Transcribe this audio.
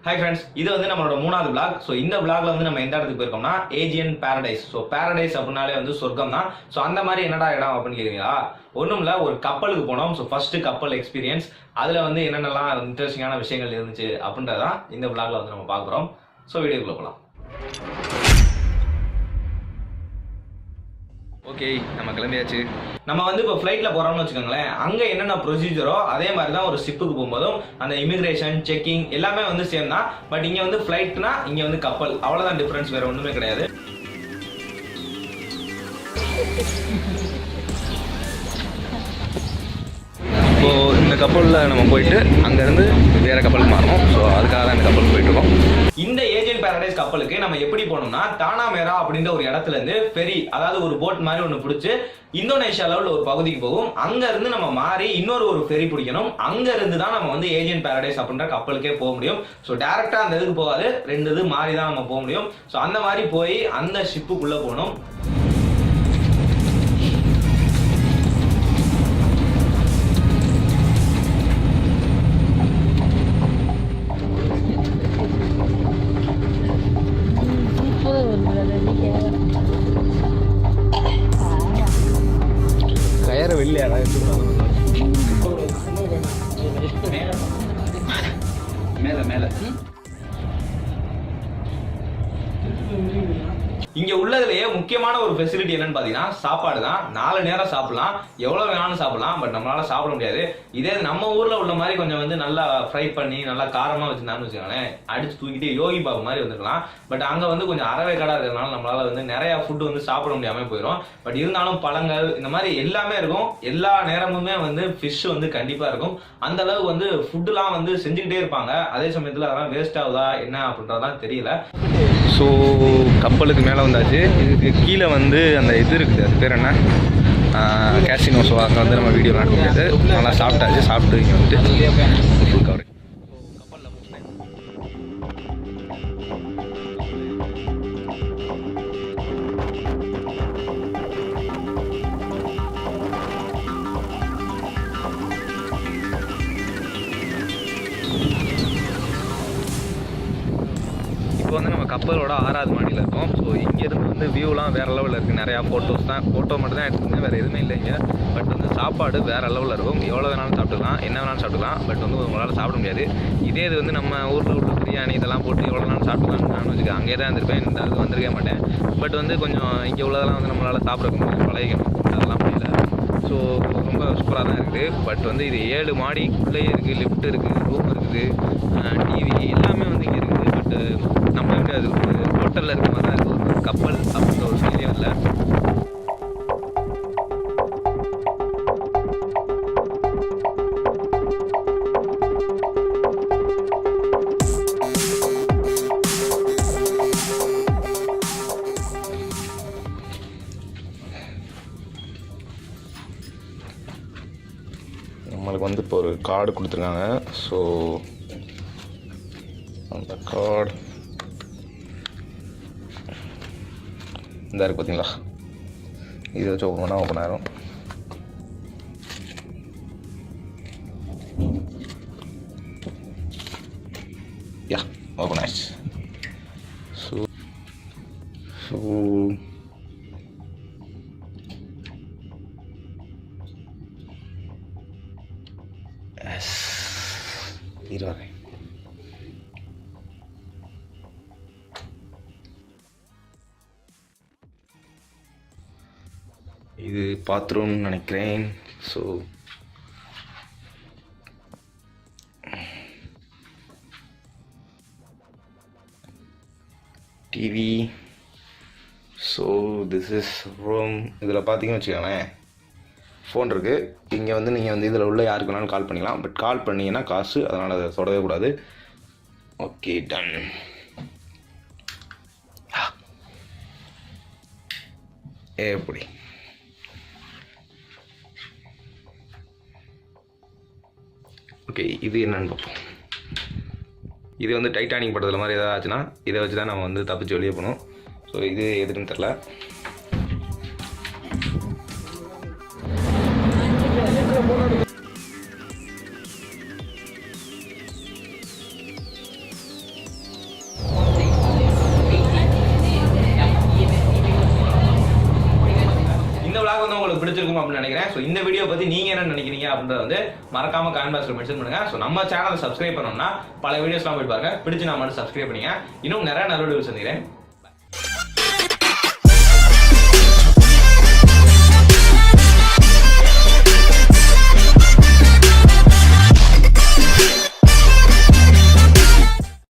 Hi friends, இது வந்து நம்மளோட மூணாவது vlog. ஸோ இந்த vlogல வந்து நம்ம எந்த இடத்துக்கு போயிருக்கோம்னா ஏஜியன் பாரடைஸ். ஸோ பாரடைஸ் அப்படின்னாலே வந்து சொர்க்கம் தான். ஸோ அந்த மாதிரி என்னடா இடம் அப்படின்னு கேட்குறீங்களா? ஒன்றும் இல்லை, ஒரு கப்பலுக்கு போனோம். ஸோ ஃபர்ஸ்ட் கப்பல் எக்ஸ்பீரியன்ஸ், அதில் வந்து என்னென்னலாம் இன்ட்ரெஸ்டிங்கான விஷயங்கள் இருந்துச்சு அப்படின்றதான் இந்த vlogல வந்து நம்ம பார்க்குறோம். ஸோ வீடியோக்குள்ள போகலாம். ஓகே, நம்ம கிளம்பியாச்சு. நம்ம வந்து இப்போ ஃப்ளைட்டில் போகிறோம்னு வச்சுக்கோங்களேன். அங்கே என்னென்ன ப்ரொசீஜரோ அதே மாதிரி தான் ஒரு ஷிப்புக்கு போகும்போதும் அந்த இமிகிரேஷன் செக்கிங் எல்லாமே வந்து சேம் தான். பட் இங்கே வந்து ஃப்ளைட்னா இங்கே வந்து கப்பல், அவ்வளோதான் டிஃப்ரென்ஸ், வேறு ஒன்றுமே கிடையாது. இப்போ இந்த கப்பலில் நம்ம போயிட்டு அங்கேருந்து வேறு கப்பலுக்கு மாறணும். ஸோ அதுக்காக தான் இந்த கப்பலுக்கு போயிட்டுருக்கோம். இந்த ஏஜியன் பாரடைஸ் கப்பலுக்கு நம்ம எப்படி போகணும்னா டானா மேரா அப்படின்ற ஒரு இடத்துலேருந்து ஃபெரி, அதாவது ஒரு போட் மாதிரி ஒன்று பிடிச்சி இந்தோனேஷியா லெவலில் ஒரு பகுதிக்கு போகும். அங்கேருந்து நம்ம மாறி இன்னொரு ஃபெரி பிடிக்கணும். அங்கேருந்து தான் நம்ம வந்து ஏஜியன் பாரடைஸ் அப்படின்ற கப்பலுக்கே போக முடியும். ஸோ டேரெக்டாக அந்த இதுக்கு போகாது, 2 இது மாறி தான் நம்ம போக முடியும். ஸோ அந்த மாதிரி போய் அந்த ஷிப்புக்குள்ளே போகணும். கயற வெளியே மேல மேல இங்க உள்ளதுலயே முக்கியமான ஒரு ஃபெசிலிட்டி என்னன்னு பாத்தீங்கன்னா சாப்பாடு தான். 4 நேரம் சாப்பிடலாம், எவ்வளவு வேணாலும் சாப்பிடலாம். பட் நம்மளால சாப்பிட முடியாது. இதே நம்ம ஊர்ல உள்ள மாதிரி கொஞ்சம் வந்து நல்லா ஃப்ரை பண்ணி நல்லா காரமா வச்சிருந்தான்னு வச்சுக்கோங்களேன், அடிச்சு தூக்கிட்டு யோகி பாபு மாதிரி வந்துருக்கலாம். பட் அங்க வந்து கொஞ்சம் அறவே கடை இருக்கிறதுனால நம்மளால வந்து நிறைய ஃபுட் வந்து சாப்பிட முடியாம போயிடும். பட் இருந்தாலும் பழங்கள் இந்த மாதிரி எல்லாமே இருக்கும். எல்லா நேரமுமே வந்து ஃபிஷ் வந்து கண்டிப்பா இருக்கும். அந்த அளவுக்கு வந்து ஃபுட்டுலாம் வந்து செஞ்சுக்கிட்டே இருப்பாங்க. அதே சமயத்துல அதெல்லாம் வேஸ்ட் ஆகுதா என்ன அப்படின்றதான் தெரியல. ஸோ கப்பலுக்கு மேலே வந்தாச்சு. இதுக்கு கீழே வந்து அந்த இது இருக்குது, அது பேர் என்ன, கேசினோ. ஸோ அங்கே வந்து நம்ம வீடியோ காட்ட முடியாது. நல்லா சாப்பிட்டாச்சு. சாப்பிட்டு இங்கே வந்துட்டு ஃபுல் கவரேஜ். இப்போ வந்து நம்ம கப்பலோட 6வது மாடியில் இருக்கோம். ஸோ இங்கேருந்து வந்து வியூலாம் வேறு லெவலில் இருக்குது. நிறையா ஃபோட்டோஸ் தான், ஃபோட்டோ மட்டும் தான் எடுத்துக்கோங்க, வேறு எதுவுமே இல்லைங்க. பட் வந்து சாப்பாடு வேறு லெவலில் இருக்கும். எவ்வளோ வேணாலும் சாப்பிட்டுக்கலாம், என்ன வேணாலும் சாப்பிட்டுக்கலாம். பட் வந்து உங்களால் சாப்பிட முடியாது. இதே இது வந்து நம்ம ஊரில் உள்ள பிரியாணி இதெல்லாம் போட்டு எவ்வளோ நாளும் சாப்பிட்டுக்கலாம். நான் வச்சுக்க அங்கே தான் இருந்திருப்பேன், இந்த அது வந்திருக்கே மாட்டேன். பட் வந்து கொஞ்சம் இங்கே உள்ளதெல்லாம் வந்து நம்மளால் சாப்பிட பழகிக்கணும், அதெல்லாம் முடியல. ஸோ ரொம்ப சூப்பராக தான் இருக்குது. பட் வந்து இது 7 மாடிக்குள்ளேயே இருக்குது. லிஃப்ட் இருக்குது, ரூம் இருக்குது, டிவி எல்லாமே வந்து இங்கே இருக்குது. பட் நம்ம எப்படி அது ஒரு ஹோட்டலில் இருக்க மாதிரி தான் இருக்குது. ஒரு கப்பல் அப்படின்ற ஒரு ஃபீலே இல்லை. நம்மளுக்கு வந்து இப்போ ஒரு கார்டு கொடுத்துருக்காங்க. ஸோ அந்த கார்டு இந்த இருக்குது பார்த்தீங்களா, இதை வச்சு ஓப்பன் பண்ணால் ஓப்பன் ஆகிரும். யா, ஓப்பன் ஆயிடுச்சு. ஸோ இருவாங்க. இது பாத்ரூம்னு நினைக்கிறேன். So TV. So this is room. இதில் பார்த்தீங்கன்னு வச்சுக்கோங்களேன், ஃபோன் இருக்குது. இங்கே வந்து நீங்கள் வந்து இதில் உள்ள யாருக்கு வேணாலும் கால் பண்ணிக்கலாம். பட் கால் பண்ணிங்கன்னா காசு, அதனால் அதை தொடவே கூடாது. Okay, ton. எப்படி ஓகே, இது என்னன்னு பார்ப்போம். இது வந்து டைட்டானிக் படத்தில் மாதிரி ஏதாவது ஆச்சுன்னா இதை வச்சு தான் நம்ம வந்து தப்பிச்சு வெளியே போகணும். ஸோ இது எதுன்னு தெரில. vlog வந்து உங்களுக்கு பிடிச்சிருக்கும் அப்படின்னு நினைக்கிறேன். ஸோ இந்த வீடியோ பத்தி நீங்க என்ன நினைக்கிறீங்க அப்படின்றத வந்து மறக்காம கமெண்ட் பாக்ஸ்ல மென்ஷன் பண்ணுங்க. ஸோ நம்ம சேனலை சப்ஸ்கிரைப் பண்ணோம்னா பல வீடியோஸ்லாம் போய் பாருங்க. பிடிச்சு நான் மட்டும் சப்ஸ்கிரைப் பண்ணுங்க. இன்னும் நிறைய நல்ல வீடியோஸ் சந்திக்கிறேன்.